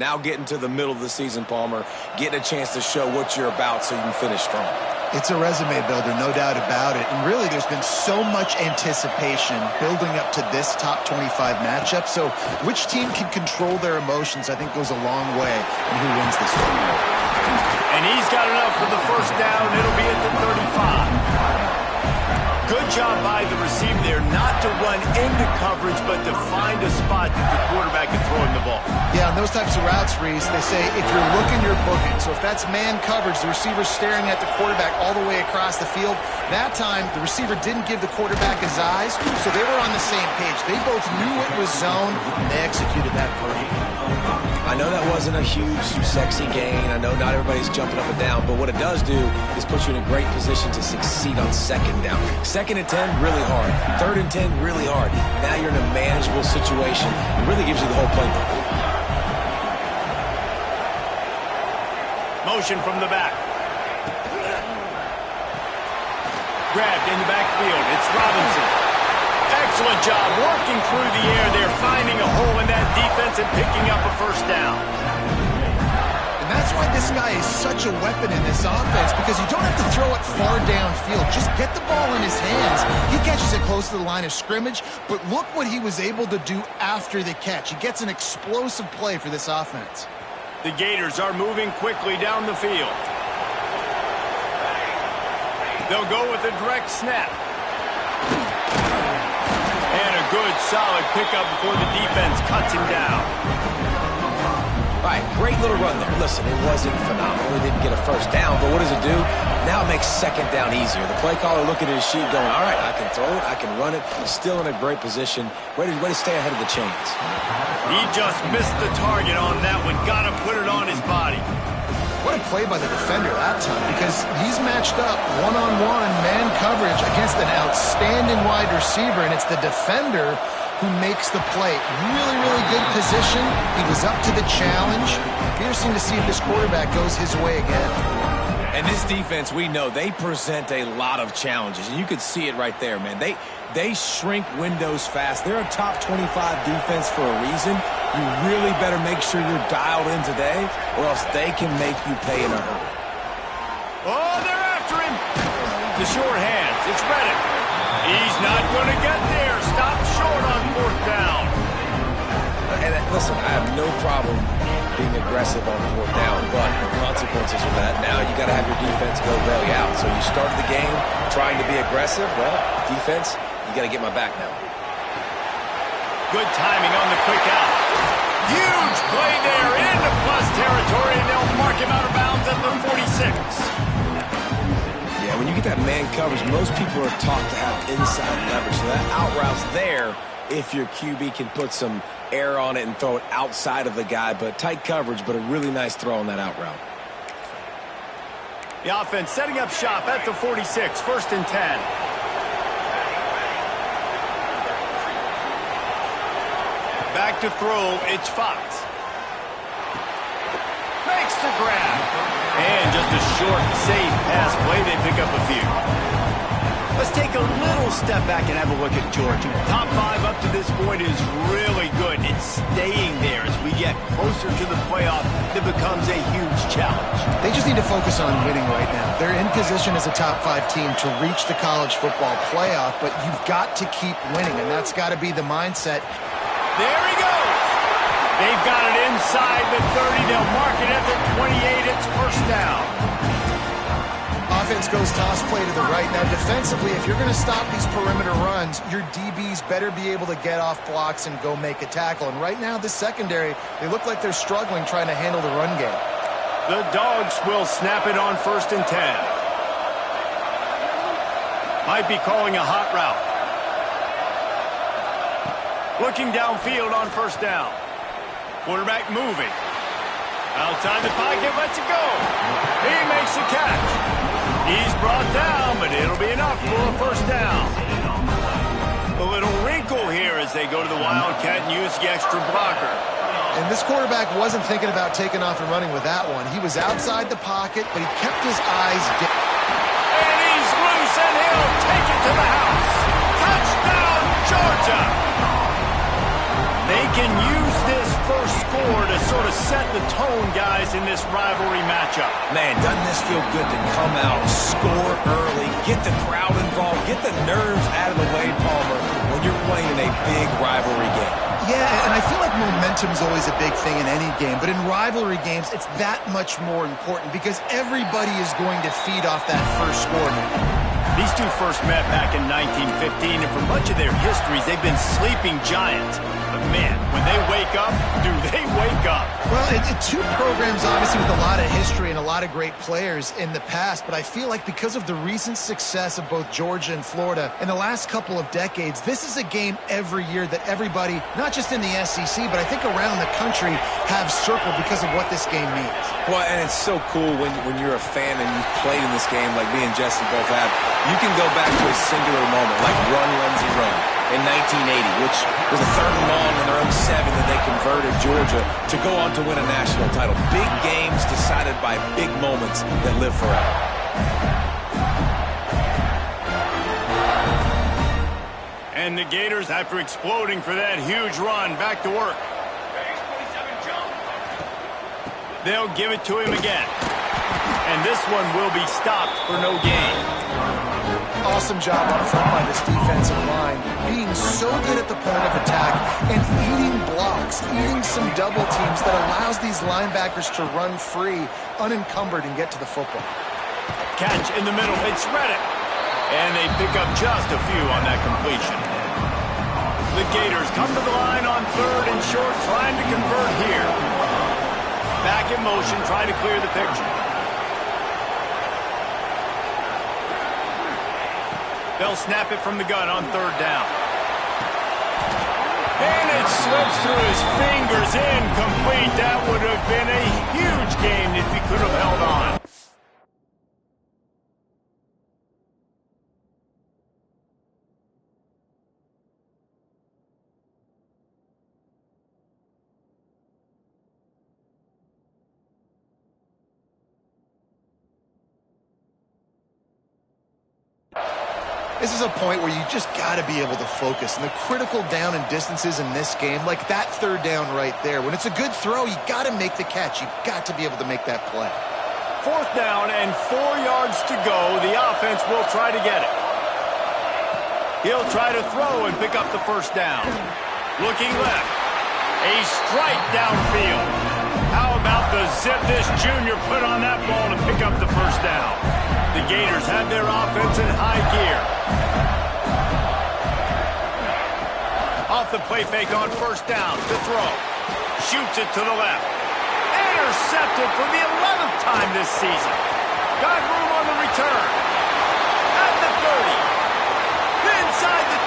Now getting to the middle of the season, Palmer, getting a chance to show what you're about so you can finish strong. It's a resume builder, no doubt about it. And really, there's been so much anticipation building up to this top 25 matchup. So which team can control their emotions, I think, goes a long way in who wins this one. And he's got enough for the first down. It'll be at the 35. Good job by the receiver there, not to run into coverage, but to find a spot that the quarterback can throw him the ball. Yeah, on those types of routes, Reese, they say if you're looking, you're booking. So if that's man coverage, the receiver's staring at the quarterback all the way across the field. That time, the receiver didn't give the quarterback his eyes, so they were on the same page. They both knew it was zone, and they executed that perfectly. I know that wasn't a huge, sexy gain. I know not everybody's jumping up and down, but what it does do is put you in a great position to succeed on second down. Second and 10, really hard. Third and 10, really hard. Now you're in a manageable situation. It really gives you the whole playbook. Motion from the back. Grabbed in the backfield. It's Robinson. Excellent job working through the air there, finding a hole in that defense and picking up a first down. And that's why this guy is such a weapon in this offense, because you don't have to throw it far downfield. Just get the ball in his hands. He catches it close to the line of scrimmage, but look what he was able to do after the catch. He gets an explosive play for this offense. The Gators are moving quickly down the field. They'll go with a direct snap. And a good, solid pickup before the defense cuts him down. All right, great little run there. Listen, it wasn't phenomenal. We didn't get a first down, but what does it do? Now it makes second down easier. The play caller looking at his sheet going, all right, I can throw it, I can run it. Still in a great position. Way to stay ahead of the chains. He just missed the target on that one. Got to put it on his body. What a play by the defender that time, because he's matched up one-on-one man coverage against an outstanding wide receiver, and it's the defender who makes the play. Really, really good position. He was up to the challenge. Interesting to see if this quarterback goes his way again. And this defense, we know, they present a lot of challenges, and you can see it right there, man. They shrink windows fast. They're a top 25 defense for a reason. You really better make sure you're dialed in today, or else they can make you pay in a hurry. Oh, they're after him. The short hands. It's Reddick. He's not going to get there. Stop short on fourth down. And listen, I have no problem being aggressive on fourth down, but the consequences of that, now you got to have your defense go bail you out. So you started the game trying to be aggressive. Well, defense, you got to get my back now. Good timing on the quick out. Huge play there into plus territory, and they'll mark him out of bounds at the 46. Yeah, when you get that man coverage, most people are taught to have inside leverage. So that out route's there if your QB can put some air on it and throw it outside of the guy. But tight coverage, but a really nice throw on that out route. The offense setting up shop at the 46, first and 10. Back to throw, it's Fox. Makes the grab. And just a short, safe pass play. They pick up a few. Let's take a little step back and have a look at Georgia. Top 5 up to this point is really good. It's staying there as we get closer to the playoff. It becomes a huge challenge. They just need to focus on winning right now. They're in position as a top 5 team to reach the college football playoff, but you've got to keep winning, and that's got to be the mindset. There he goes. They've got it inside the 30. They'll mark it at the 28. It's first down. Offense goes toss play to the right. Now, defensively, if you're going to stop these perimeter runs, your DBs better be able to get off blocks and go make a tackle. And right now, this secondary, they look like they're struggling trying to handle the run game. The Dogs will snap it on first and 10. Might be calling a hot route. Looking downfield on first down. Quarterback moving. Outside the pocket, lets it go. He makes the catch. He's brought down, but it'll be enough for a first down. A little wrinkle here as they go to the Wildcat and use the extra blocker. And this quarterback wasn't thinking about taking off and running with that one. He was outside the pocket, but he kept his eyes down. And he's loose, and he'll take it to the house. Touchdown, Georgia! They can use this first score to sort of set the tone, guys, in this rivalry matchup? Man, doesn't this feel good to come out, score early, get the crowd involved, get the nerves out of the way, Palmer, when you're playing in a big rivalry game? Yeah, and I feel like momentum is always a big thing in any game, but in rivalry games, it's that much more important because everybody is going to feed off that first score. These two first met back in 1915, and for much of their histories, they've been sleeping giants. But man, when they wake up, do they wake up? Well, two programs obviously with a lot of history and a lot of great players in the past, but I feel like because of the recent success of both Georgia and Florida in the last couple of decades, this is a game every year that everybody, not just in the SEC, but I think around the country, have circled because of what this game means. Well, and it's so cool when you're a fan and you've played in this game like me and Jesse both have. You can go back to a singular moment like Run, Lindsey, Run in 1980, which was a 3rd and long in their own 7 that they converted Georgia to go on to win a national title. Big games decided by big moments that live forever. And the Gators, after exploding for that huge run, back to work. They'll give it to him again. And this one will be stopped for no gain. Awesome job up front by this defensive line, being so good at the point of attack and eating blocks, eating some double teams that allows these linebackers to run free, unencumbered, and get to the football. Catch in the middle. It's Reddick. And they pick up just a few on that completion. The Gators come to the line on 3rd and short, trying to convert here. Back in motion, try to clear the picture. They'll snap it from the gun on 3rd down. And it slips through his fingers, incomplete. That would have been a huge gain if he could have held on. This is a point where you just got to be able to focus. And the critical down and distances in this game, like that 3rd down right there, when it's a good throw, you got to make the catch. You've got to be able to make that play. 4th down and 4 yards to go. The offense will try to get it. He'll try to throw and pick up the 1st down. Looking left. A strike downfield. How about the zip this junior put on that ball to pick up the 1st down? The Gators have their offense in high gear. Off the play fake on 1st down to throw. Shoots it to the left. Intercepted for the 11th time this season. Got room on the return. At the 30. Inside the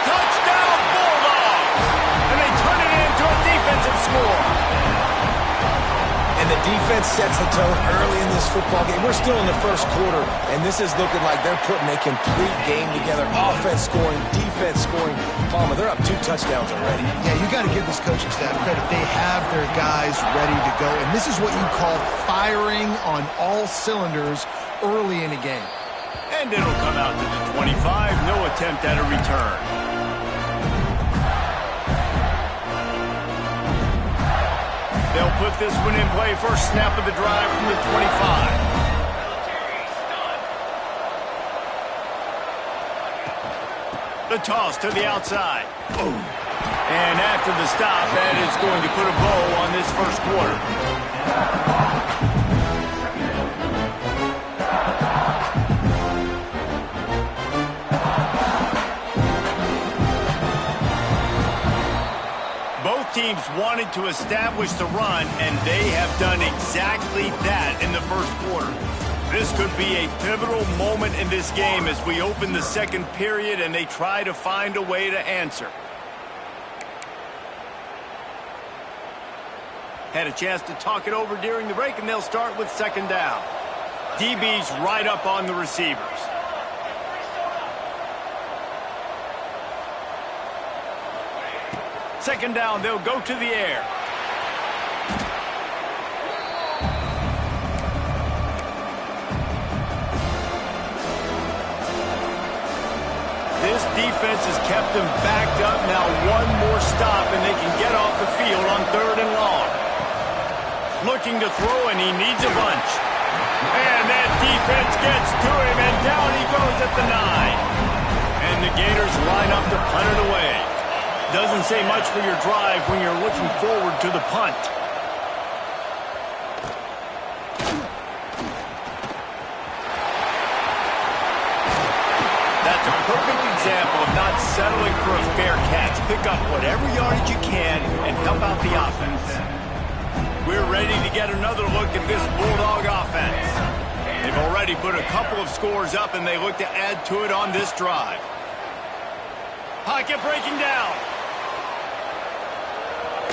touchdown Bulldogs. And they turn it into a defensive score. And the defense sets the tone early in this football game. We're still in the first quarter, and this is looking like they're putting a complete game together. Offense scoring, defense scoring. Palmer, they're up 2 touchdowns already. Yeah, you got to give this coaching staff credit. They have their guys ready to go, and this is what you call firing on all cylinders early in a game. And it'll come out to the 25. No attempt at a return. They'll put this one in play. First snap of the drive from the 25. The toss to the outside. Boom. And after the stop, that is going to put a bow on this first quarter. Teams wanted to establish the run, and they have done exactly that in the first quarter. This could be a pivotal moment in this game as we open the second period and they try to find a way to answer. Had a chance to talk it over during the break, and they'll start with 2nd down. DB's right up on the receivers. Second down, they'll go to the air. This defense is kept them backed up. Now one more stop, and they can get off the field on 3rd and long. Looking to throw, and he needs a bunch. And that defense gets to him, and down he goes at the 9. And the Gators line up to punt it away. Doesn't say much for your drive when you're looking forward to the punt. That's a perfect example of not settling for a fair catch. Pick up whatever yardage you can and help out the offense. We're ready to get another look at this Bulldog offense. They've already put a couple of scores up, and they look to add to it on this drive. Pocket breaking down.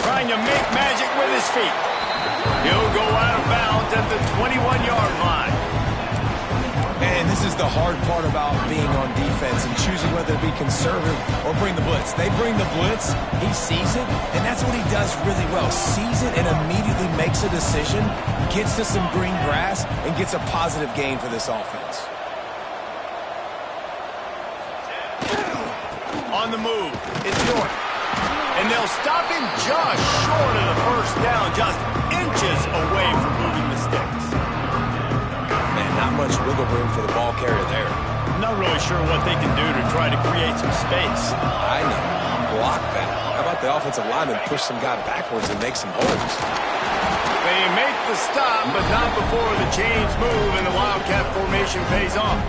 Trying to make magic with his feet. He'll go out of bounds at the 21-yard line. And this is the hard part about being on defense and choosing whether to be conservative or bring the blitz. They bring the blitz, he sees it, and that's what he does really well. Sees it and immediately makes a decision, gets to some green grass, and gets a positive gain for this offense. On the move, it's York. And they'll stop him just short of the first down, just inches away from moving the sticks. Man, not much wiggle room for the ball carrier there. Not really sure what they can do to try to create some space. I know. Block that. How about the offensive lineman push some guy backwards and make some holes? They make the stop, but not before the chains move and the Wildcat formation pays off.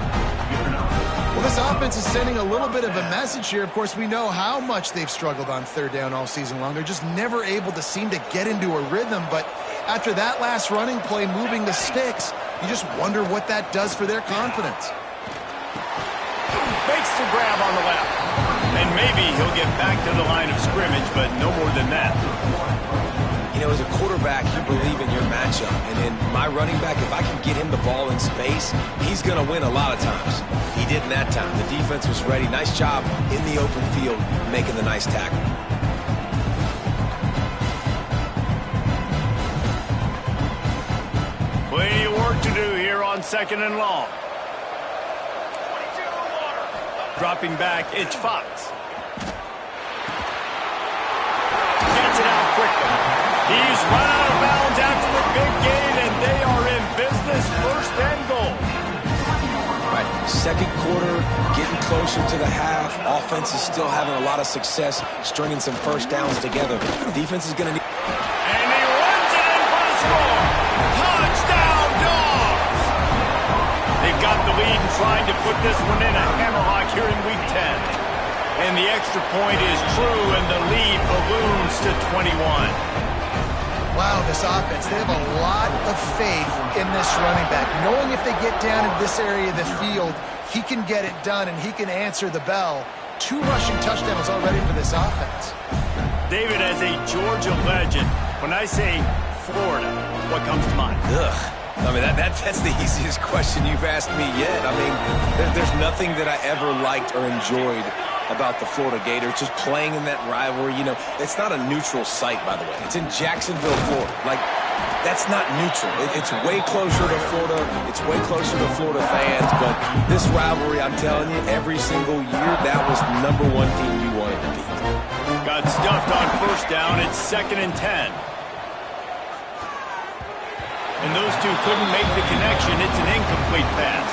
Well, this offense is sending a little bit of a message here. Of course, we know how much they've struggled on 3rd down all season long. They're just never able to seem to get into a rhythm. But after that last running play, moving the sticks, you just wonder what that does for their confidence. Makes the grab on the left. And maybe he'll get back to the line of scrimmage, but no more than that. You know, as a quarterback, you believe in your matchup. And in my running back, if I can get him the ball in space, he's going to win a lot of times. He did in that time. The defense was ready. Nice job in the open field making the nice tackle. Plenty of work to do here on 2nd and long. Dropping back, it's Fox. Gets it out quickly. He's run out of bounds after the big gain, and they are in business, 1st and goal. Right, 2nd quarter, getting closer to the half. Offense is still having a lot of success stringing some first downs together. Defense is going to need... And he runs it in for the score. Touchdown, Dogs! They've got the lead and trying to put this one in a hammerlock here in Week 10. And the extra point is true, and the lead balloons to 21. Wow, this offense, they have a lot of faith in this running back. Knowing if they get down in this area of the field, he can get it done and he can answer the bell. 2 rushing touchdowns already for this offense. David, as a Georgia legend, when I say Florida, what comes to mind? Ugh. I mean, that's the easiest question you've asked me yet. I mean, there's nothing that I ever liked or enjoyed about the Florida Gators, just playing in that rivalry. You know, it's not a neutral site, by the way. It's in Jacksonville, Florida. Like, that's not neutral. It's way closer to Florida. It's way closer to Florida fans. But this rivalry, I'm telling you, every single year, that was the #1 team you wanted to beat. Got stuffed on 1st down. It's 2nd and 10. And those two couldn't make the connection. It's an incomplete pass.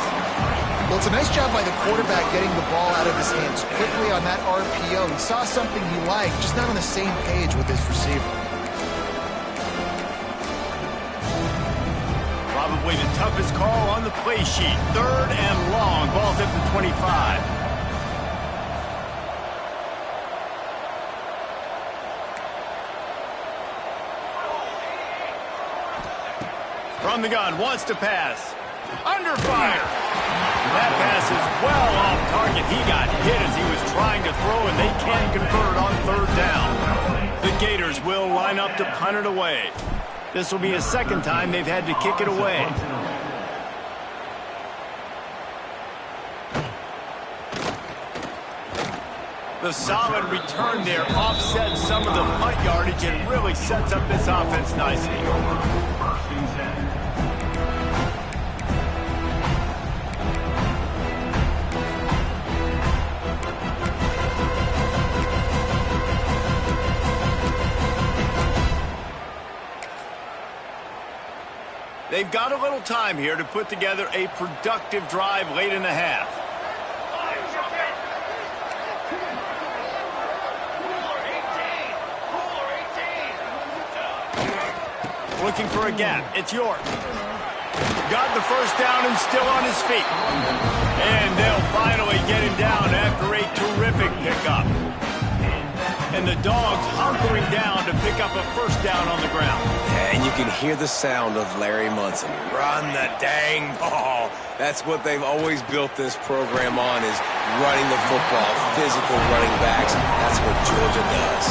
Well, it's a nice job by the quarterback getting the ball out of his hands quickly on that RPO. He saw something he liked, just not on the same page with his receiver. Probably the toughest call on the play sheet. 3rd and long. Ball's at the 25. From the gun, wants to pass. Under fire. That pass is well off target. He got hit as he was trying to throw, and they can't convert on 3rd down. The Gators will line up to punt it away. This will be a 2nd time they've had to kick it away. The solid return there offsets some of the punt yardage and really sets up this offense nicely. They've got a little time here to put together a productive drive late in the half. Looking for a gap. It's York. Got the first down and still on his feet. And they'll finally get him down after a terrific pickup. And the Dogs hunkering down to pick up a first down on the ground. And you can hear the sound of Larry Munson. Run the dang ball. That's what they've always built this program on, is running the football, physical running backs. That's what Georgia does.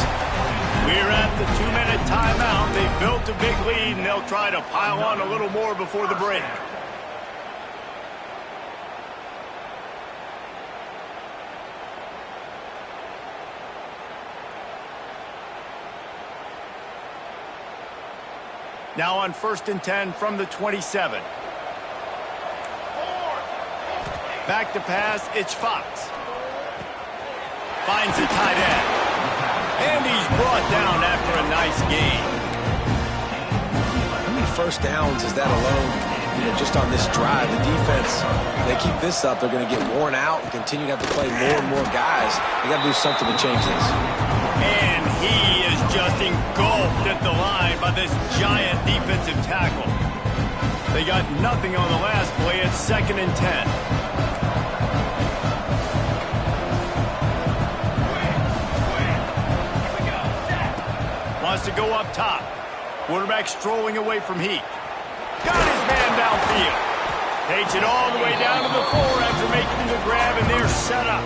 We're at the 2-minute timeout. They've built a big lead, and they'll try to pile on a little more before the break. Now on 1st and 10 from the 27. Back to pass, it's Fox. Finds the tight end. And he's brought down after a nice gain. How many first downs is that alone? Just on this drive, the defense, they keep this up, they're going to get worn out and continue to have to play more and more guys. They got to do something to change this. And he is just engulfed at the line by this giant defensive tackle. They got nothing on the last play. It's 2nd and 10. Wants to go up top. Quarterback strolling away from Heat. Got his man downfield. Takes it all the way down to the 4 after making the grab, and they're set up.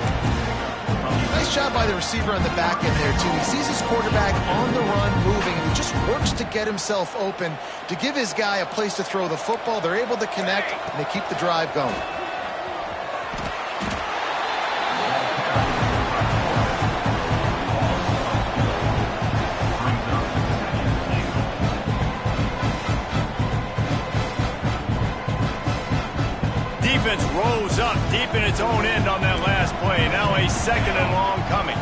Nice job by the receiver on the back end there, too. He sees his quarterback on the run moving, and he just works to get himself open to give his guy a place to throw the football. They're able to connect, and they keep the drive going. Defense rolls up deep in its own end on that last play. Now a 2nd and long coming.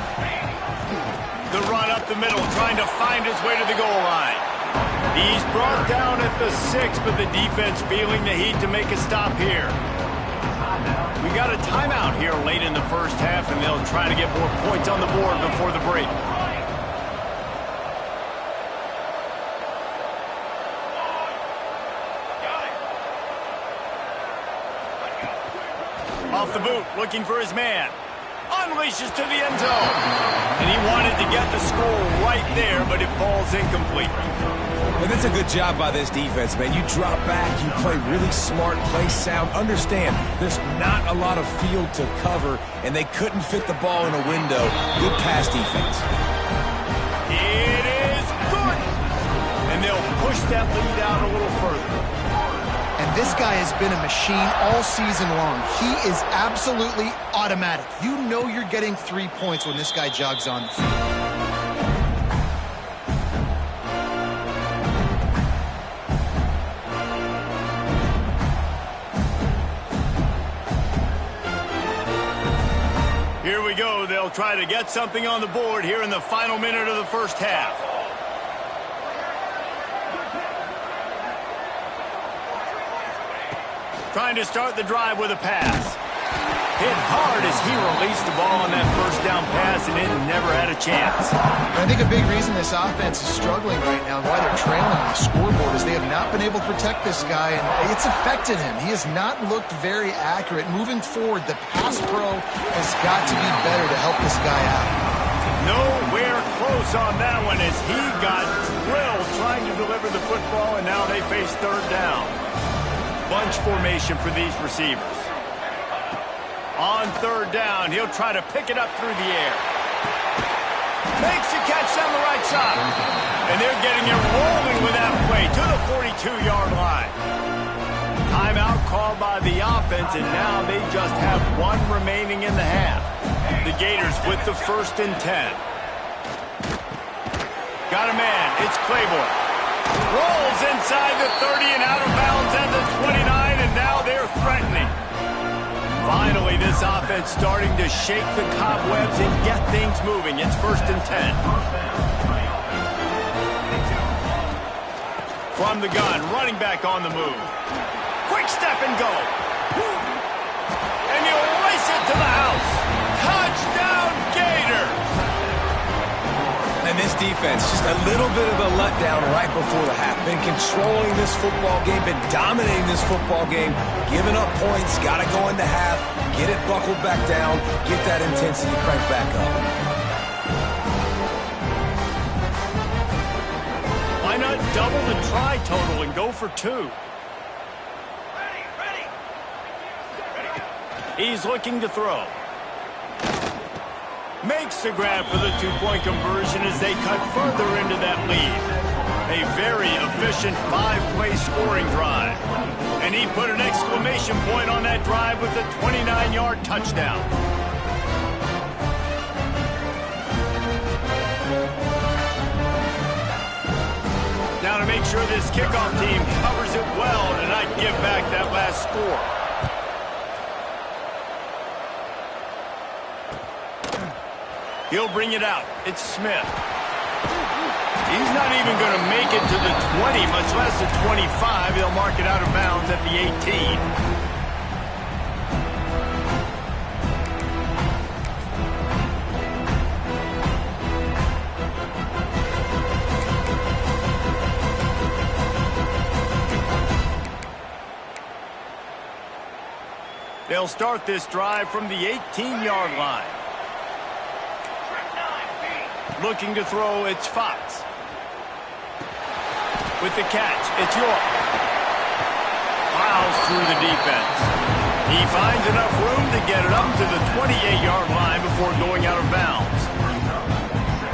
The run up the middle, trying to find his way to the goal line. He's brought down at the 6, but the defense feeling the heat to make a stop here. We got a timeout here late in the first half, and they'll try to get more points on the board before the break. Off the boot, looking for his man. Unleashes to the end zone. And he wanted to get the score right there, but it falls incomplete. But it's a good job by this defense, man. You drop back, you play really smart, play sound. Understand, there's not a lot of field to cover, and they couldn't fit the ball in a window. Good pass defense. It is good. And they'll push that lead out a little further. And this guy has been a machine all season long. He is absolutely automatic. You know you're getting 3 points when this guy jogs on the field. Here we go. They'll try to get something on the board here in the final minute of the first half. Trying to start the drive with a pass. Hit hard as he released the ball on that first down pass, and it never had a chance. I think a big reason this offense is struggling right now, and why they're trailing on the scoreboard, is they have not been able to protect this guy, and it's affected him. He has not looked very accurate. Moving forward, the pass pro has got to be better to help this guy out. Nowhere close on that one as he got drilled trying to deliver the football, and now they face 3rd down. Bunch formation for these receivers. On 3rd down, he'll try to pick it up through the air. Makes the catch down the right side. And they're getting it rolling with that play to the 42-yard line. Timeout called by the offense, and now they just have 1 remaining in the half. The Gators with the 1st and 10. Got a man. It's Claiborne. Rolls inside the 30 and out of bounds at the 29, and now they're threatening. Finally, this offense starting to shake the cobwebs and get things moving. It's 1st and 10. From the gun, running back on the move. Quick step and go. And he'll race it to the house. Touchdown, Gators! And this defense, just a little bit of a letdown right before the half. Been controlling this football game, been dominating this football game, giving up points, got to go into half, get it buckled back down, get that intensity cranked back up. Why not double the try total and go for 2? He's looking to throw. Makes the grab for the 2-point conversion as they cut further into that lead. A very efficient 5-play scoring drive. And he put an exclamation point on that drive with a 29-yard touchdown. Now to make sure this kickoff team covers it well and not give back that last score. He'll bring it out. It's Smith. He's not even going to make it to the 20, much less the 25. They'll mark it out of bounds at the 18. They'll start this drive from the 18-yard line. Looking to throw, it's Fox. With the catch, it's York. Plows through the defense. He finds enough room to get it up to the 28-yard line before going out of bounds.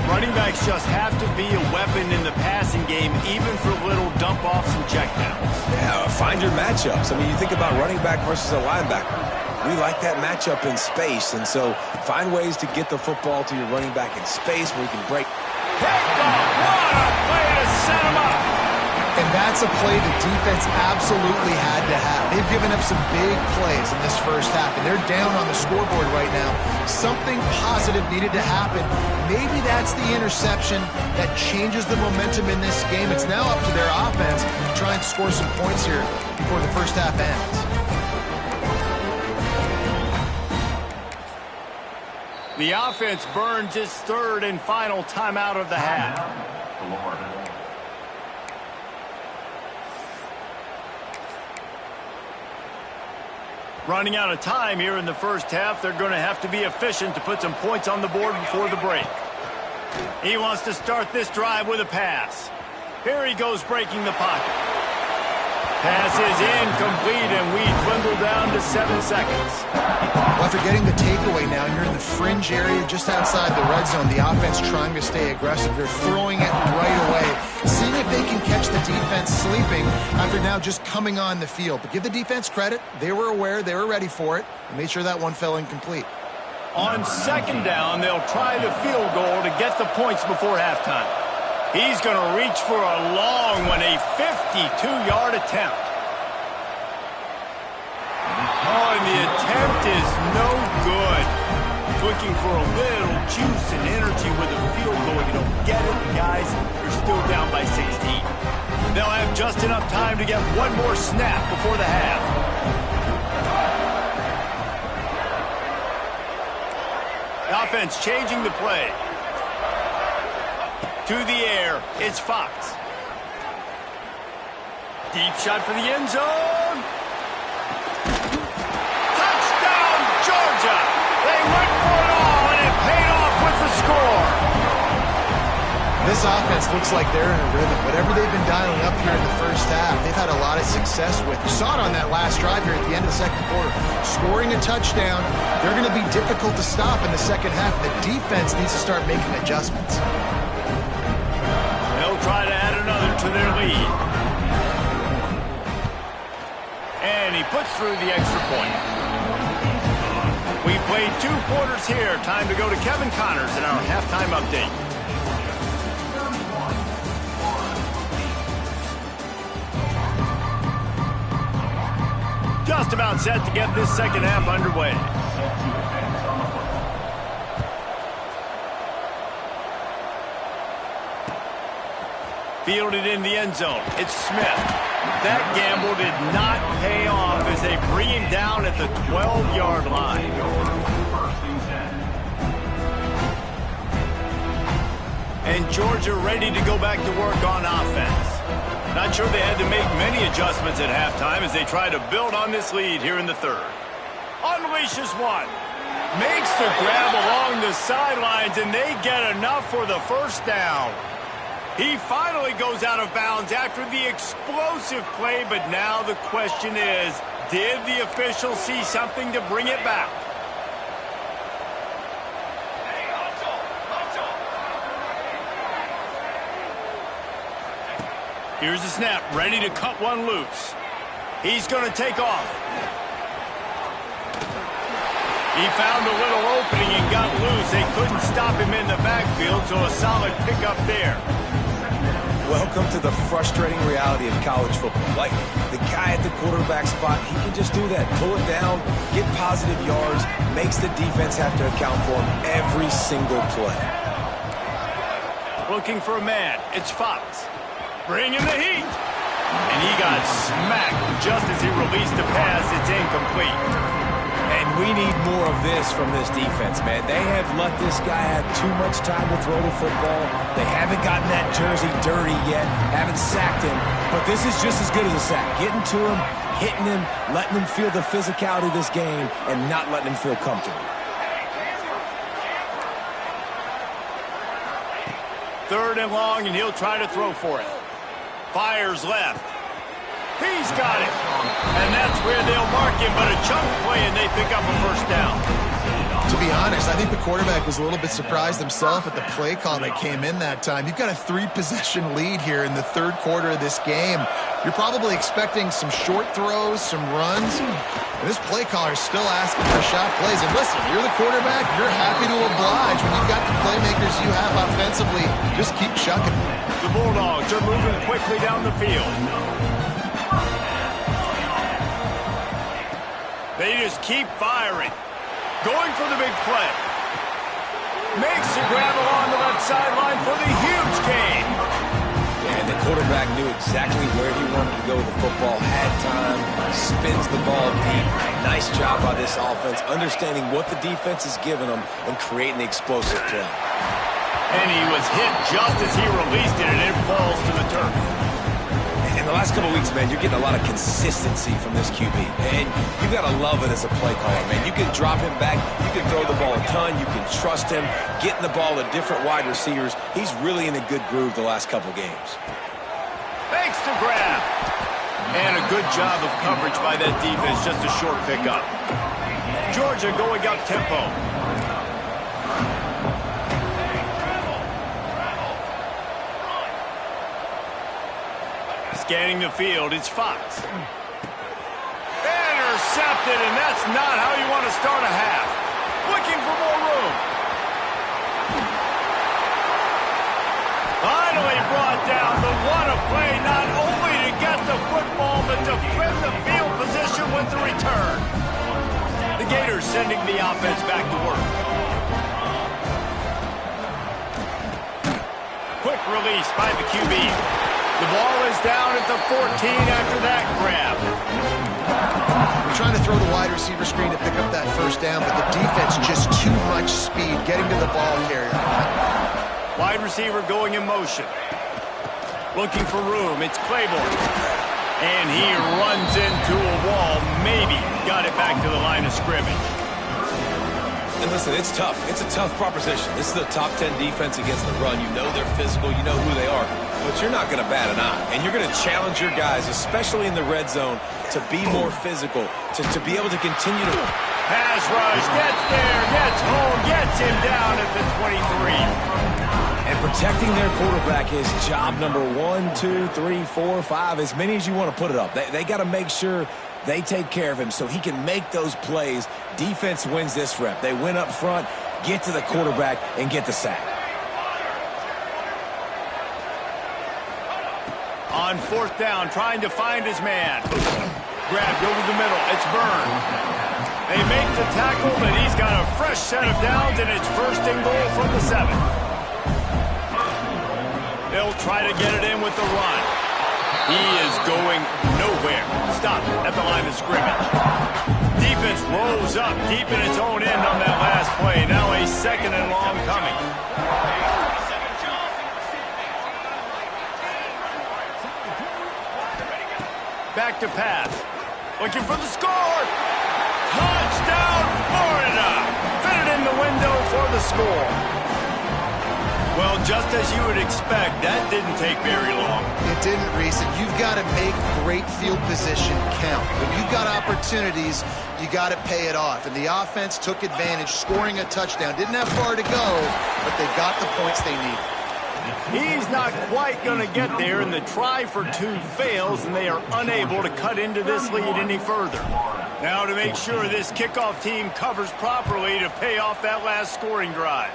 Running backs just have to be a weapon in the passing game, even for little dump-offs and checkdowns. Yeah, find your matchups. I mean, you think about running back versus a linebacker. We like that matchup in space, and so find ways to get the football to your running back in space where you can break. Picked off! What a play to set him up! And that's a play the defense absolutely had to have. They've given up some big plays in this first half, and they're down on the scoreboard right now. Something positive needed to happen. Maybe that's the interception that changes the momentum in this game. It's now up to their offense to try and score some points here before the first half ends. The offense burns its third and final timeout of the half. Running out of time here in the first half, they're going to have to be efficient to put some points on the board before the break. He wants to start this drive with a pass. Here he goes breaking the pocket. Pass is incomplete, and we dwindle down to 7 seconds. Well, after getting the takeaway now, you're in the fringe area just outside the red zone. The offense trying to stay aggressive. They're throwing it right away, seeing if they can catch the defense sleeping after now just coming on the field. But give the defense credit. They were aware. They were ready for it. And made sure that one fell incomplete. On second down, they'll try the field goal to get the points before halftime. He's going to reach for a long one, a 52-yard attempt. Oh, and the attempt is no good. Looking for a little juice and energy with a field goal. You don't get it, guys. You're still down by 16. They'll have just enough time to get one more snap before the half. The offense changing the play. To the air, it's Fox. Deep shot for the end zone. Touchdown, Georgia! They went for it all, and it paid off with the score. This offense looks like they're in a rhythm. Whatever they've been dialing up here in the first half, they've had a lot of success with. You saw it on that last drive here at the end of the second quarter. Scoring a touchdown, they're going to be difficult to stop in the second half. The defense needs to start making adjustments. Try to add another to their lead. And he puts through the extra point. We've played 2 quarters here. Time to go to Kevin Connors in our halftime update. Just about set to get this second half underway. Fielded in the end zone. It's Smith. That gamble did not pay off as they bring him down at the 12-yard line. And Georgia ready to go back to work on offense. Not sure they had to make many adjustments at halftime as they try to build on this lead here in the third. Unleashes one. Makes the grab along the sidelines, and they get enough for the first down. He finally goes out of bounds after the explosive play, but now the question is, did the official see something to bring it back? Here's the snap, ready to cut one loose. He's going to take off. He found a little opening and got loose. They couldn't stop him in the backfield, so a solid pickup there. Welcome to the frustrating reality of college football. Like, the guy at the quarterback spot, he can just do that. Pull it down, get positive yards, makes the defense have to account for him every single play. Looking for a man. It's Fox. Bring in the heat. And he got smacked just as he released the pass. It's incomplete. And we need more of this from this defense, man. They have let this guy have too much time to throw the football. They haven't gotten that jersey dirty yet, haven't sacked him. But this is just as good as a sack. Getting to him, hitting him, letting him feel the physicality of this game, and not letting him feel comfortable. Third and long, and he'll try to throw for it. Fires left. He's got it. And that's where they'll mark him, but a chunk play, and they pick up a first down. To be honest, I think the quarterback was a little bit surprised himself at the play call that came in that time. You've got a 3-possession lead here in the third quarter of this game. You're probably expecting some short throws, some runs. And this play caller is still asking for shot plays. And listen, you're the quarterback. You're happy to oblige. When you've got the playmakers you have offensively, just keep shucking. The Bulldogs are moving quickly down the field. They just keep firing. Going for the big play. Makes the grab along the left sideline for the huge gain. And the quarterback knew exactly where he wanted to go with the football, had time, spins the ball deep. Nice job by this offense, understanding what the defense is giving them and creating the explosive play. And he was hit just as he released it, and it falls to the turf. In the last couple of weeks, man, you're getting a lot of consistency from this QB. And you got to love it as a play caller, man. You can drop him back. You can throw the ball a ton. You can trust him. Getting the ball to different wide receivers. He's really in a good groove the last couple games. Thanks to grab. And a good job of coverage by that defense. Just a short pickup. Georgia going up tempo. Scanning the field, it's Fox. Intercepted, and that's not how you want to start a half. Looking for more room. Finally brought down, but what a play, not only to get the football, but to flip the field position with the return. The Gators sending the offense back to work. Quick release by the QB. The ball is down at the 14 after that grab. We're trying to throw the wide receiver screen to pick up that first down, but the defense just too much speed getting to the ball carrier. Wide receiver going in motion. Looking for room. It's Claiborne. And he runs into a wall. Maybe got it back to the line of scrimmage. And listen, it's tough. It's a tough proposition. This is a top 10 defense against the run. You know they're physical. You know who they are. But you're not going to bat an eye. And you're going to challenge your guys, especially in the red zone, to be more physical, to be able to continue to... Pass rush, gets there, gets home, gets him down at the 23. And protecting their quarterback is job number 1, 2, 3, 4, 5, as many as you want to put it up. They got to make sure they take care of him so he can make those plays. Defense wins this rep. They win up front, get to the quarterback, and get the sack. On fourth down, trying to find his man. Grabbed over the middle. It's Byrne. They make the tackle, but he's got a fresh set of downs, and it's first and goal from the 7. They'll try to get it in with the run. He is going nowhere. Stop at the line of scrimmage. Defense rolls up deep in its own end on that last play. Now a 2nd and long coming. Back to pass. Looking for the score. Touchdown, Florida. Fit it in the window for the score. Well, just as you would expect, that didn't take very long. It didn't, Reese. And you've got to make great field position count. When you've got opportunities, you got to pay it off. And the offense took advantage, scoring a touchdown. Didn't have far to go, but they got the points they needed. He's not quite going to get there, and the try for 2 fails, and they are unable to cut into this lead any further. Now to make sure this kickoff team covers properly to pay off that last scoring drive.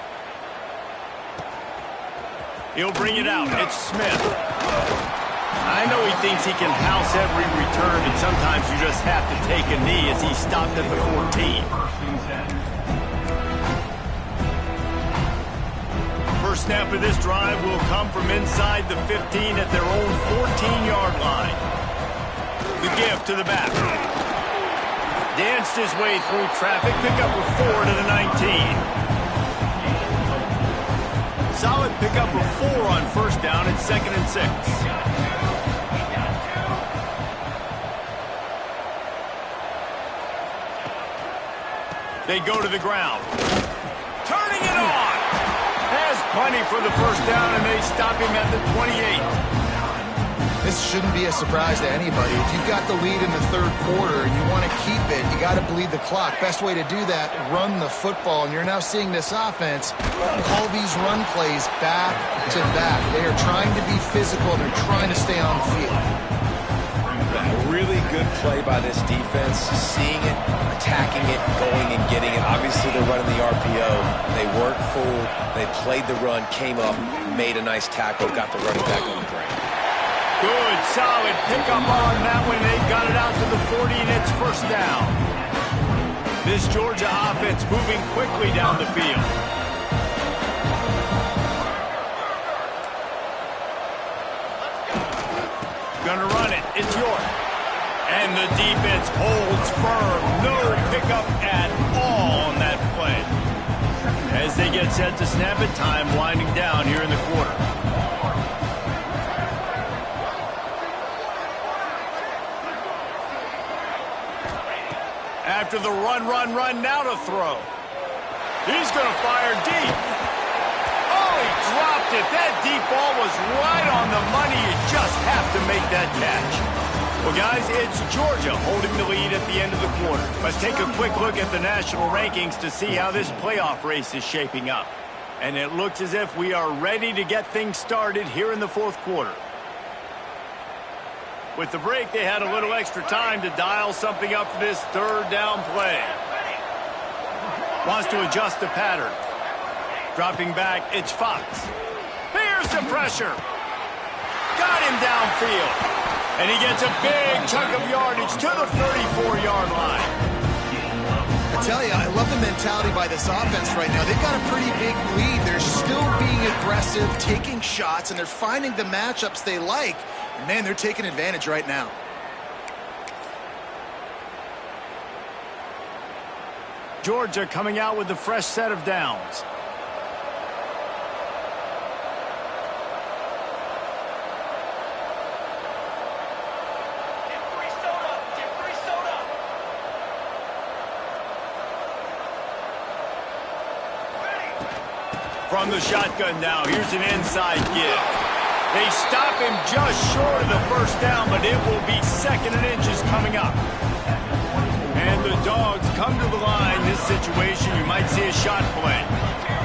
He'll bring it out. It's Smith. I know he thinks he can house every return, and sometimes you just have to take a knee as he stopped at the 14. First snap of this drive will come from inside the 15 at their own 14-yard line. The give to the back. Danced his way through traffic. Pick up a 4 to the 19. Solid pickup of 4 on first down at 2nd and 6. They go to the ground. Turning it on. Has plenty for the first down, and they stop him at the 28. This shouldn't be a surprise to anybody. If you've got the lead in the 3rd quarter and you want to keep it, you got to bleed the clock. Best way to do that, run the football. And you're now seeing this offense call these run plays back to back. They are trying to be physical. They're trying to stay on the field. A really good play by this defense, seeing it, attacking it, going and getting it. Obviously, they're running the RPO. They weren't fooled. They played the run, came up, made a nice tackle, got the running back on the ground. Good, solid pickup on that one. They got it out to the 40, and it's first down. This Georgia offense moving quickly down the field. Gonna run it. It's York. And the defense holds firm. No pickup at all on that play. As they get set to snap it, time winding down here in the quarter. After the run, now to throw. He's going to fire deep. Oh, he dropped it. That deep ball was right on the money. You just have to make that catch. Well, guys, it's Georgia holding the lead at the end of the quarter. Let's take a quick look at the national rankings to see how this playoff race is shaping up. And it looks as if we are ready to get things started here in the 4th quarter. With the break, they had a little extra time to dial something up for this 3rd down play. Wants to adjust the pattern. Dropping back, it's Fox. Here's the pressure. Got him downfield. And he gets a big chunk of yardage to the 34-yard line. I tell you, I love the mentality by this offense right now. They've got a pretty big lead. They're still being aggressive, taking shots, and they're finding the matchups they like. Man, they're taking advantage right now. Georgia coming out with a fresh set of downs. From the shotgun now, here's an inside give. They stop him just short of the first down, but it will be 2nd and inches coming up. And the Dogs come to the line. This situation, you might see a shot play.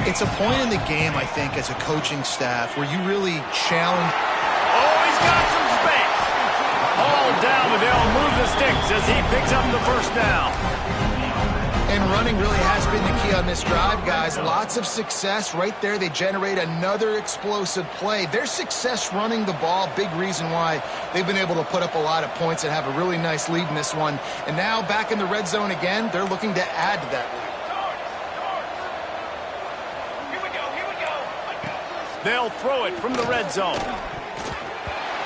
It's a point in the game, I think, as a coaching staff, where you really challenge. Oh, he's got some space. All down, but they'll move the sticks as he picks up the first down. And running really has been the key on this drive, guys. Lots of success right there. They generate another explosive play. Their success running the ball, big reason why they've been able to put up a lot of points and have a really nice lead in this one. And now back in the red zone again, they're looking to add to that lead. They'll throw it from the red zone.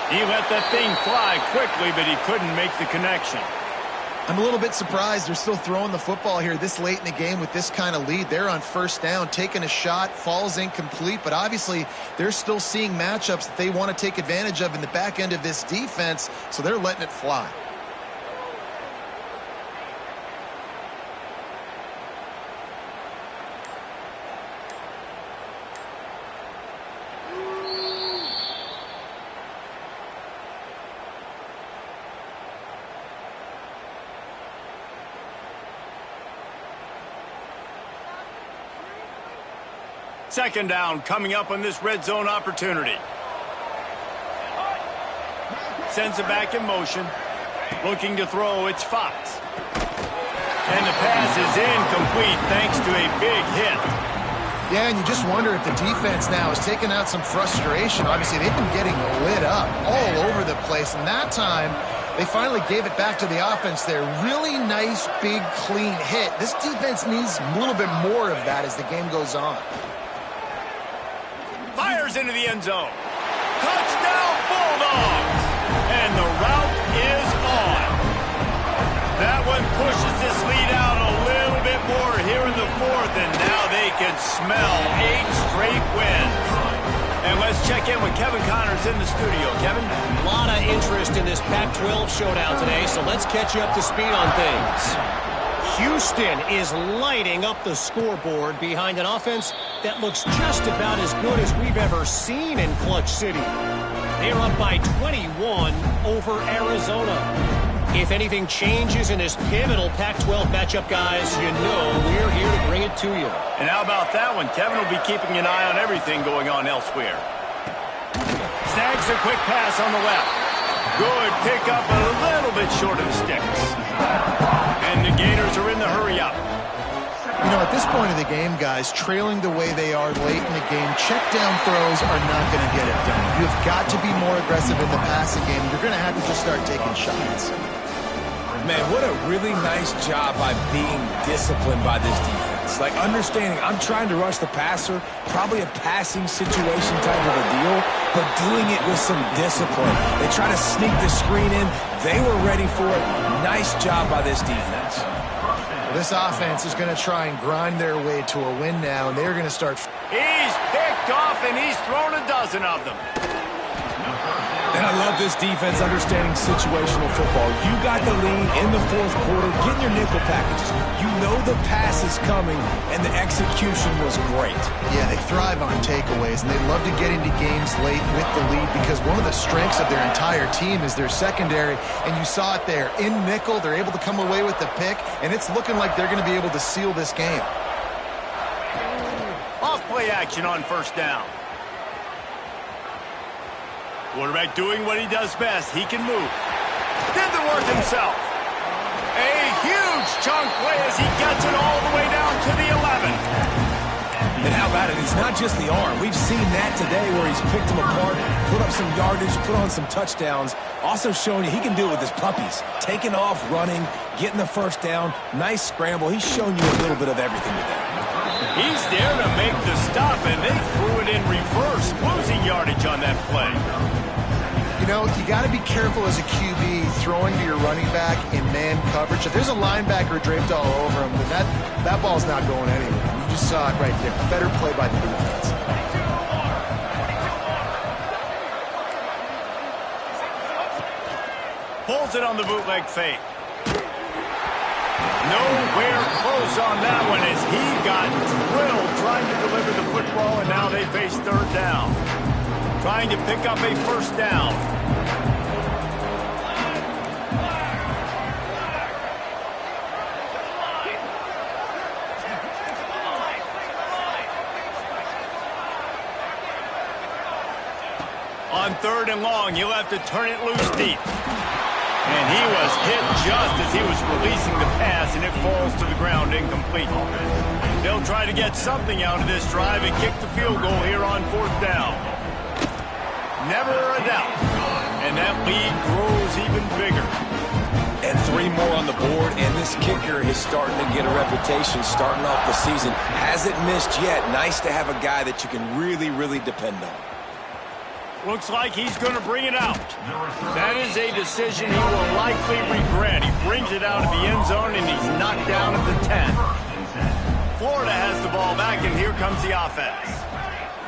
He let that thing fly quickly, but he couldn't make the connection. I'm a little bit surprised they're still throwing the football here this late in the game with this kind of lead. They're on first down, taking a shot, falls incomplete, but obviously they're still seeing matchups that they want to take advantage of in the back end of this defense, so they're letting it fly. Second down coming up on this red zone opportunity. Sends it back in motion. Looking to throw, it's Fox. And the pass is incomplete thanks to a big hit. Yeah, and you just wonder if the defense now is taking out some frustration. Obviously, they've been getting lit up all over the place, and that time they finally gave it back to the offense there. Really nice, big, clean hit. This defense needs a little bit more of that as the game goes on. Fires into the end zone. Touchdown, Bulldogs! And the route is on. That one pushes this lead out a little bit more here in the fourth, and now they can smell 8 straight wins. And let's check in with Kevin Connors in the studio. Kevin? A lot of interest in this Pac-12 showdown today, so let's catch you up to speed on things. Houston is lighting up the scoreboard behind an offense that looks just about as good as we've ever seen in Clutch City. They're up by 21 over Arizona. If anything changes in this pivotal Pac-12 matchup, guys, you know we're here to bring it to you. And how about that one? Kevin will be keeping an eye on everything going on elsewhere. Snags a quick pass on the left. Good pickup, a little bit short of the sticks. And the Gators are in the hurry-up. You know, at this point of the game, guys, trailing the way they are late in the game, check-down throws are not going to get it done. You've got to be more aggressive in the passing game. You're going to have to just start taking shots. Man, what a really nice job by being disciplined by this defense. Like, understanding I'm trying to rush the passer, probably a passing situation type of a deal, but doing it with some discipline. They try to sneak the screen in. They were ready for it. Nice job by this defense. This offense is going to try and grind their way to a win now, and they're going to start. He's picked off, and he's thrown a dozen of them. And I love this defense understanding situational football. You got the lead in the fourth quarter, getting your nickel packages. You know the pass is coming, and the execution was great. Yeah, they thrive on takeaways, and they love to get into games late with the lead because one of the strengths of their entire team is their secondary, and you saw it there. In nickel, they're able to come away with the pick, and it's looking like they're going to be able to seal this game. Off play action on first down. Quarterback doing what he does best. He can move. Did the work himself. A huge chunk play as he gets it all the way down to the 11. And how about it? It's not just the arm. We've seen that today where he's picked them apart, put up some yardage, put on some touchdowns. Also showing you he can do it with his puppies. Taking off, running, getting the first down. Nice scramble. He's shown you a little bit of everything today. He's there to make the stop, and they threw it in reverse, losing yardage on that play. You know, you got to be careful as a QB throwing to your running back in man coverage. If there's a linebacker draped all over him, then that ball's not going anywhere. You just saw it right there. Better play by the defense. Pulls it on the bootleg fake. Nowhere close on that one as he got drilled trying to deliver the football, and now they face third down. Trying to pick up a first down. On third and long, he'll have to turn it loose deep. And he was hit just as he was releasing the pass, and it falls to the ground incomplete. They'll try to get something out of this drive and kick the field goal here on fourth down. Never a doubt. And that lead grows even bigger. And 3 more on the board, and this kicker is starting to get a reputation starting off the season. Hasn't missed yet. Nice to have a guy that you can really, really depend on. Looks like he's going to bring it out. That is a decision he will likely regret. He brings it out of the end zone, and he's knocked down at the 10. Florida has the ball back, and here comes the offense.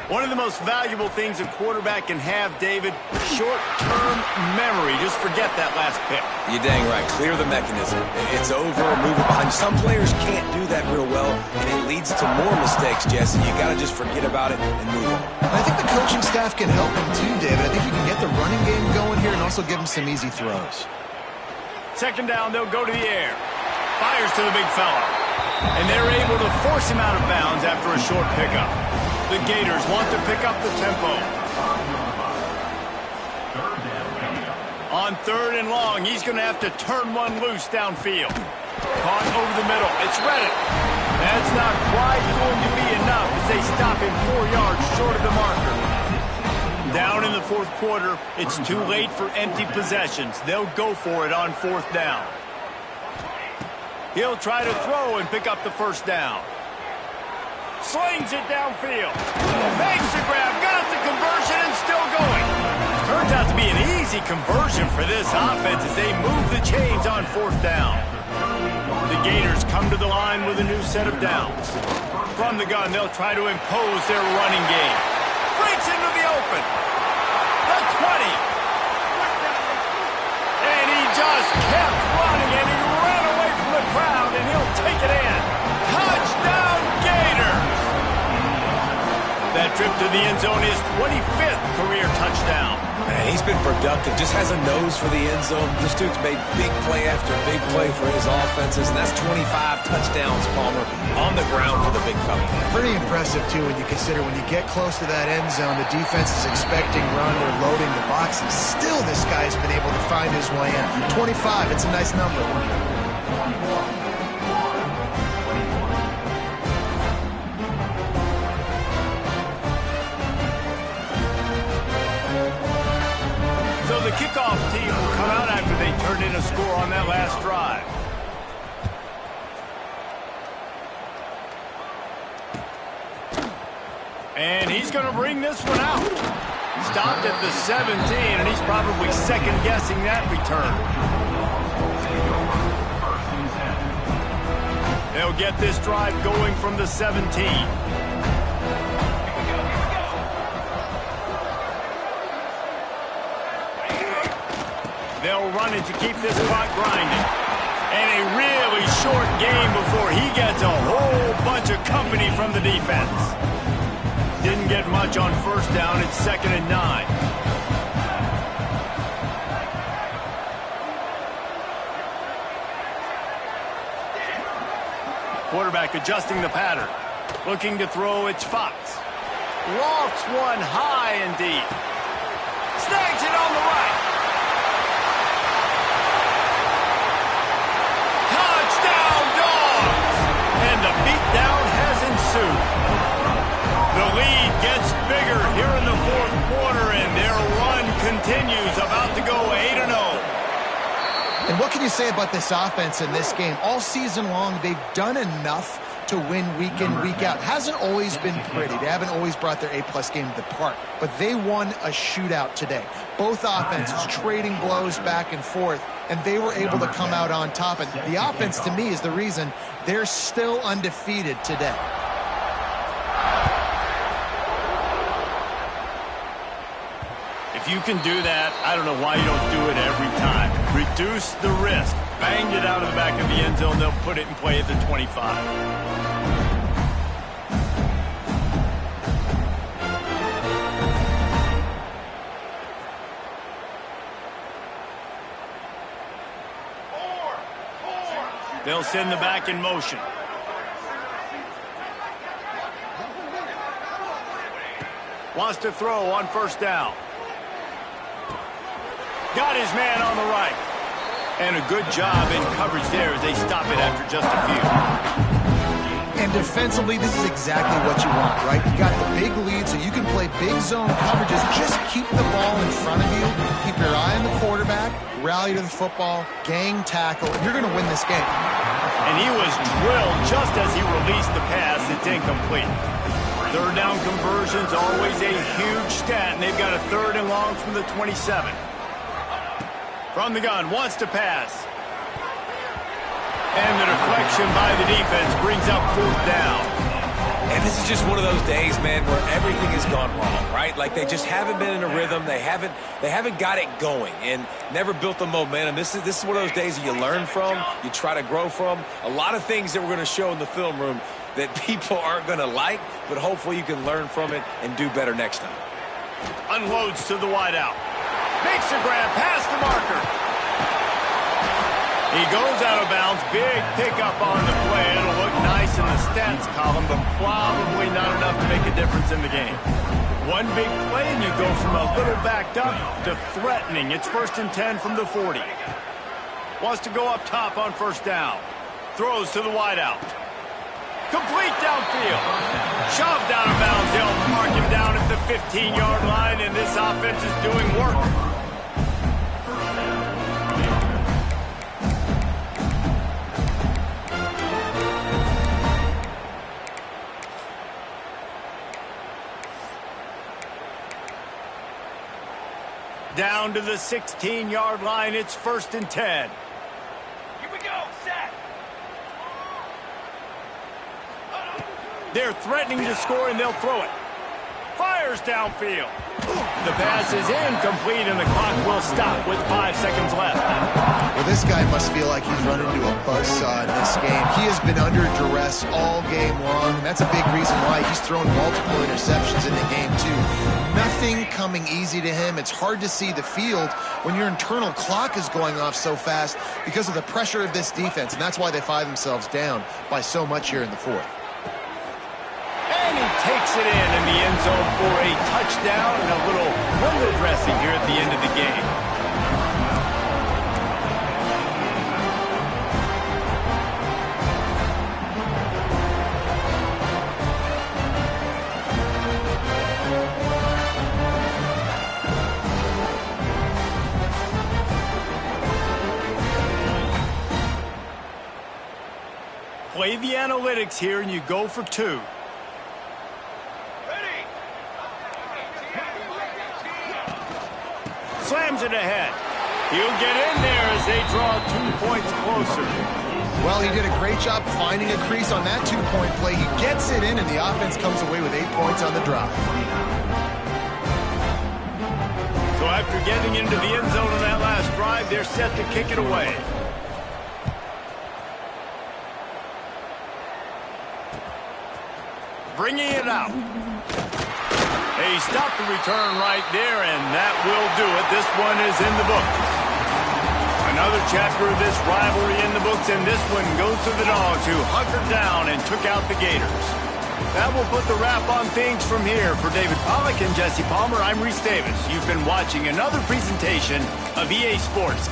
One of the most valuable things a quarterback can have, David, short-term memory. Just forget that last pick. You're dang right. Clear the mechanism. It's over, move it behind. Some players can't do that real well, and it leads to more mistakes, Jesse. You got to just forget about it and move on. I think the coaching staff can help him too, David. I think you can get the running game going here and also give him some easy throws. Second down, they'll go to the air. Fires to the big fella. And they're able to force him out of bounds after a short pickup. The Gators want to pick up the tempo. On 3rd and long, he's going to have to turn one loose downfield. Caught over the middle. It's Reddick. That's not quite going to be enough as they stop him 4 yards short of the marker. Down in the 4th quarter, it's too late for empty possessions. They'll go for it on 4th down. He'll try to throw and pick up the 1st down. Slings it downfield. Makes the grab, got the conversion, and still going. Turns out to be an easy conversion for this offense as they move the chains on 4th down. The Gators come to the line with a new set of downs. From the gun, they'll try to impose their running game. Breaks into the open. The 20. And he just kept running, and he ran away from the crowd, and he'll take it in. Touchdown, Gators! That trip to the end zone is 25th career touchdown. Man, he's been productive, just has a nose for the end zone. This dude's made big play after big play for his offenses, and that's 25 touchdowns, Palmer, on the ground for the big fella. Pretty impressive, too, when you consider when you get close to that end zone, the defense is expecting run or loading the boxes. Still, this guy's been able to find his way in. 25, it's a nice number. The kickoff team will come out after they turned in a score on that last drive. And he's going to bring this one out. Stopped at the 17, and he's probably second-guessing that return. They'll get this drive going from the 17. They'll run it to keep this clock grinding. And a really short game before he gets a whole bunch of company from the defense. Didn't get much on 1st down. It's 2nd and 9. Quarterback adjusting the pattern. Looking to throw, it's Fox. Lofts one high and deep. Snags it on the right. And the beatdown has ensued. The lead gets bigger here in the 4th quarter, and their run continues, about to go 8-0. And what can you say about this offense in this game? All season long, they've done enough to win week in, week out. Hasn't always been pretty. They haven't always brought their A-plus game to the park. But they won a shootout today. Both offenses trading blows back and forth, and they were able to come out on top. And the offense, to me, is the reason they're still undefeated today. If you can do that, I don't know why you don't do it every time. Reduce the risk. Banged it out of the back of the end zone. They'll put it in play at the 25. They'll send the back in motion. Wants to throw on 1st down. Got his man on the right. And a good job in coverage there as they stop it after just a few. And defensively, this is exactly what you want, right? You got the big lead, so you can play big zone coverages. Just keep the ball in front of you. Keep your eye on the quarterback. Rally to the football. Gang tackle. You're going to win this game. And he was drilled just as he released the pass. It's incomplete. Third down conversion's always a huge stat, and they've got a 3rd and long from the 27. From the gun, wants to pass. And the deflection by the defense brings up 4th down. And this is just one of those days, man, where everything has gone wrong, right? Like they just haven't been in a rhythm. They haven't got it going and never built the momentum. This is one of those days that you learn from, you try to grow from. A lot of things that we're going to show in the film room that people aren't going to like, but hopefully you can learn from it and do better next time. Unloads to the wideout. Makes a grab past the marker. He goes out of bounds. Big pickup on the play. It'll look nice in the stats column, but probably not enough to make a difference in the game. One big play, and you go from a little backed up to threatening. It's 1st and 10 from the 40. Wants to go up top on 1st down. Throws to the wideout. Complete downfield. Shoved out of bounds. They'll mark him down at the 15-yard line, and this offense is doing work. Down to the 16-yard line. It's 1st and 10. Here we go. Set. They're threatening to score, and they'll throw it. Fires downfield. The pass is incomplete, and the clock will stop with 5 seconds left. Well, this guy must feel like he's run into a buzzsaw in this game. He has been under duress all game long, and that's a big reason why he's thrown multiple interceptions in the game, too. Nothing coming easy to him. It's hard to see the field when your internal clock is going off so fast because of the pressure of this defense, and that's why they find themselves down by so much here in the 4th. And he takes it in the end zone for a touchdown and a little window dressing here at the end of the game. Play the analytics here, and you go for 2. Slams it ahead. He'll get in there as they draw 2 points closer. Well, he did a great job finding a crease on that 2-point play. He gets it in, and the offense comes away with 8 points on the drive. So after getting into the end zone in that last drive, they're set to kick it away. Bringing it out. They stopped the return right there, and that will do it. This one is in the books. Another chapter of this rivalry in the books, and this one goes to the Dogs, who hunkered down and took out the Gators. That will put the wrap on things from here. For David Pollack and Jesse Palmer, I'm Reese Davis. You've been watching another presentation of EA Sports.